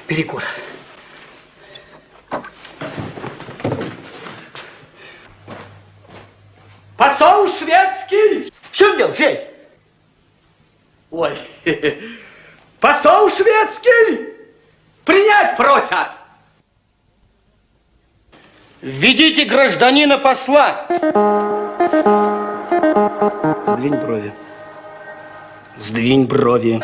перекур. Посол шведский! В чем дело, Федь? Ой, посол шведский! Принять просят! Введите гражданина посла. Сдвинь брови. Сдвинь брови.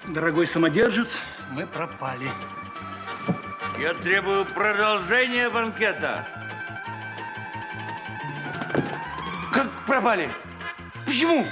Дорогой самодержец, мы пропали. Я требую продолжения банкета. Как пропали? Почему?